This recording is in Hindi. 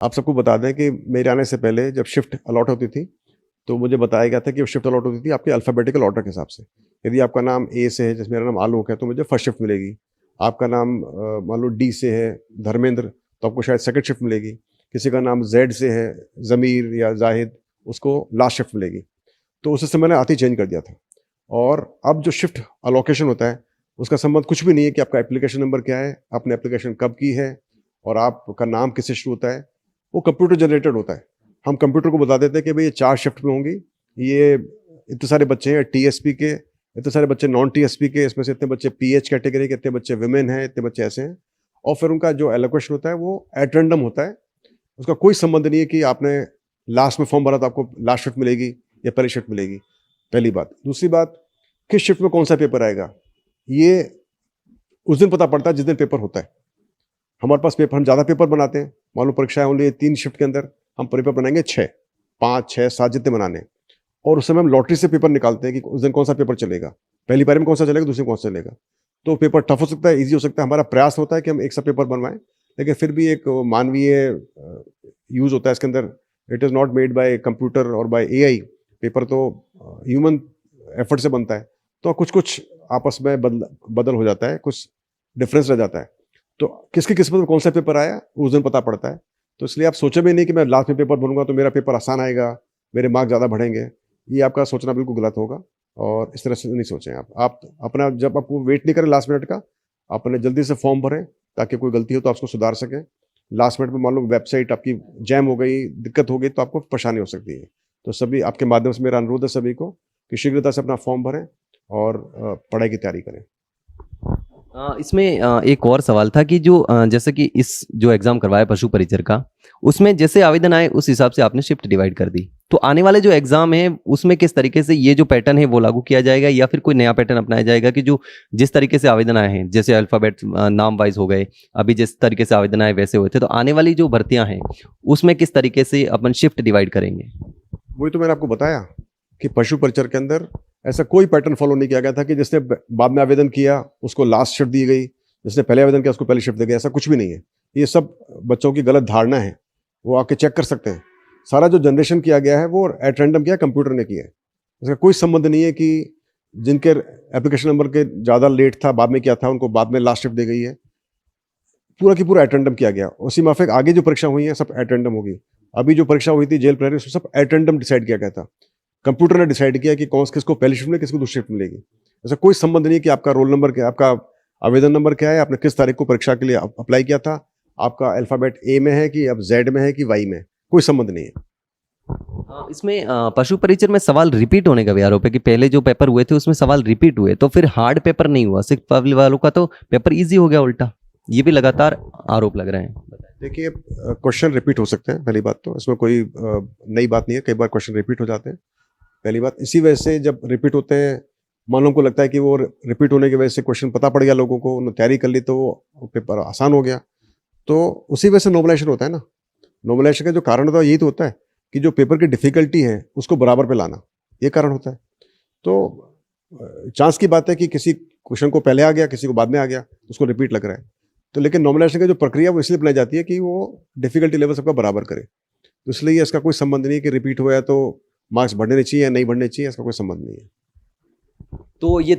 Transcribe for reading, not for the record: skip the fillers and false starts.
आप सबको बता दें कि मेरे आने से पहले जब शिफ्ट अलॉट होती थी, तो मुझे बताया गया था कि वो शिफ्ट अलॉट होती थी आपके अल्फ़ाबेटिकल ऑर्डर के हिसाब से। यदि आपका नाम ए से है, जैसे मेरा नाम आलोक है, तो मुझे फर्स्ट शिफ्ट मिलेगी। आपका नाम मान लो डी से है, धर्मेंद्र, तो आपको शायद सेकंड शिफ्ट मिलेगी। किसी का नाम ज़ेड से है, ज़मीर या ज़ाहिद, उसको लास्ट शिफ्ट मिलेगी। तो उस समय मैंने आते ही चेंज कर दिया था। और अब जो शिफ्ट अलोकेशन होता है, उसका संबंध कुछ भी नहीं है कि आपका एप्लीकेशन नंबर क्या है, आपने एप्लीकेशन कब की है और आपका नाम किससे शुरू होता है। वो कंप्यूटर जनरेटेड होता है। हम कंप्यूटर को बता देते हैं कि भाई ये 4 शिफ्ट में होंगी, ये इतने सारे बच्चे हैं टीएसपी के, इतने सारे बच्चे नॉन टीएसपी के, इसमें से इतने बच्चे पीएच कैटेगरी के, इतने बच्चे विमेन हैं, इतने बच्चे ऐसे हैं। और फिर उनका जो एलोकेशन होता है वो एट रैंडम होता है। उसका कोई संबंध नहीं है कि आपने लास्ट में फॉर्म भरा तो आपको लास्ट शिफ्ट मिलेगी या पहली शिफ्ट मिलेगी, पहली बात। दूसरी बात, किस शिफ्ट में कौन सा पेपर आएगा, ये उस दिन पता पड़ता है जिस दिन पेपर होता है। हमारे पास पेपर, हम ज़्यादा पेपर बनाते हैं, मान लो परीक्षाएं ओनली 3 शिफ्ट के अंदर, हम पेपर बनाएंगे 6, 5, 6, 7 जितने बनाने हैं। और उस समय हम लॉटरी से पेपर निकालते हैं कि उस दिन कौन सा पेपर चलेगा, पहली पारी में कौन सा चलेगा, दूसरी में कौन सा चलेगा। तो पेपर टफ हो सकता है, ईजी हो सकता है। हमारा प्रयास होता है कि हम एक सा पेपर बनवाएं, लेकिन फिर भी एक मानवीय यूज़ होता है इसके अंदर। It is not made by computer और बाय एआई। पेपर तो ह्यूमन एफर्ट से बनता है। तो कुछ कुछ आपस में बदल हो जाता है, कुछ डिफरेंस रह जाता है। तो किसकी किस्मत में कौन सा पेपर आया उस दिन पता पड़ता है। तो इसलिए आप सोचे भी नहीं कि मैं लास्ट में पेपर बनूंगा तो मेरा पेपर आसान आएगा, मेरे मार्क्स ज़्यादा बढ़ेंगे। ये आपका सोचना बिल्कुल गलत होगा और इस तरह से नहीं सोचें आप अपना, जब आपको वेट नहीं करें लास्ट मिनट का, अपने जल्दी से फॉर्म भरें ताकि कोई गलती हो तो आप उसको सुधार सकें। लास्ट मिनट में मान लो वेबसाइट आपकी जैम हो गई, दिक्कत हो गई, तो आपको परेशानी हो सकती है। तो सभी आपके माध्यम से मेरा अनुरोध है सभी को कि शीघ्रता से अपना फॉर्म भरें और पढ़ाई की तैयारी करें। इसमें एक और सवाल था कि जो जैसे कि इस जो एग्जाम करवाया पशु परिचर का, उसमें जैसे आवेदन आए उस हिसाब से आपने शिफ्ट डिवाइड कर दी। तो आने वाले जो एग्जाम है उसमें किस तरीके से ये जो पैटर्न है वो लागू किया जाएगा, या फिर कोई नया पैटर्न अपनाया जाएगा कि जो जिस तरीके से आवेदन आए हैं, जैसे अल्फाबेट नाम वाइज हो गए, अभी जिस तरीके से आवेदन आए वैसे हुए थे, तो आने वाली जो भर्तियां हैं उसमें किस तरीके से अपन शिफ्ट डिवाइड करेंगे? वही तो मैंने आपको बताया कि पशु परिचर के अंदर ऐसा कोई पैटर्न फॉलो नहीं किया गया था कि जिसने बाद में आवेदन किया उसको लास्ट शिफ्ट दी गई, जिसने पहले आवेदन किया उसको पहली शिफ्ट दी गई। ऐसा कुछ भी नहीं है। ये सब बच्चों की गलत धारणा है, वो आके चेक कर सकते हैं। सारा जो जनरेशन किया गया है वो एट रैंडम किया, कंप्यूटर ने किया है। इसका कोई संबंध नहीं है कि जिनके एप्लीकेशन नंबर के ज़्यादा लेट था, बाद में किया था, उनको बाद में लास्ट शिफ्ट दी गई है। पूरा की पूरा एट रैंडम किया गया। उसी माफिक आगे जो परीक्षा हुई है सब एट रैंडम होगी। अभी जो परीक्षा हुई थी जेल प्रहरी, उसमें सब एट रैंडम डिसाइड किया गया था। कंप्यूटर ने डिसाइड किया कि कौन किसको पहली शिफ्ट मिलेगी, किसको दूसरी शिफ्ट मिलेगी। ऐसा कोई संबंध नहीं है कि आपका रोल नंबर क्या, आपका आवेदन नंबर क्या है, आपने किस तारीख को परीक्षा के लिए अप्लाई किया था, आपका अल्फाबेट ए में है कि अब जेड में है कि वाई में, कोई संबंध नहीं है। इसमें पशु परिचर में सवाल रिपीट होने का भी आरोप है कि पहले जो पेपर हुए थे उसमें सवाल रिपीट हुए, तो फिर हार्ड पेपर नहीं हुआ, सिर्फ पब्लिक वालों का तो पेपर इजी हो गया उल्टा, ये भी लगातार आरोप लग रहे हैं। देखिए, क्वेश्चन रिपीट हो सकते हैं, पहली बात तो इसमें कोई नई बात नहीं है। कई बार क्वेश्चन रिपीट हो जाते हैं, पहली बात। इसी वजह से जब रिपीट होते हैं, मान लो को लगता है कि वो रिपीट होने की वजह से क्वेश्चन पता पड़ गया लोगों को, उन्होंने तैयारी कर ली तो वो पेपर आसान हो गया, तो उसी वजह से नॉर्मलाइजेशन होता है ना। नॉर्मलाइजेशन का जो कारण होता है यही तो होता है कि जो पेपर की डिफिकल्टी है उसको बराबर पे लाना, ये कारण होता है। तो चांस की बात है कि किसी क्वेश्चन को पहले आ गया, किसी को बाद में आ गया, उसको रिपीट लग रहा है। तो लेकिन नॉर्मलाइजेशन की जो प्रक्रिया वो इसलिए अपनाई जाती है कि वो डिफिकल्टी लेवल सबका बराबर करे। तो इसलिए इसका कोई संबंध नहीं है कि रिपीट हुआ है तो मार्क्स बढ़ने चाहिए या नहीं बढ़ने चाहिए, इसका कोई संबंध नहीं है। तो ये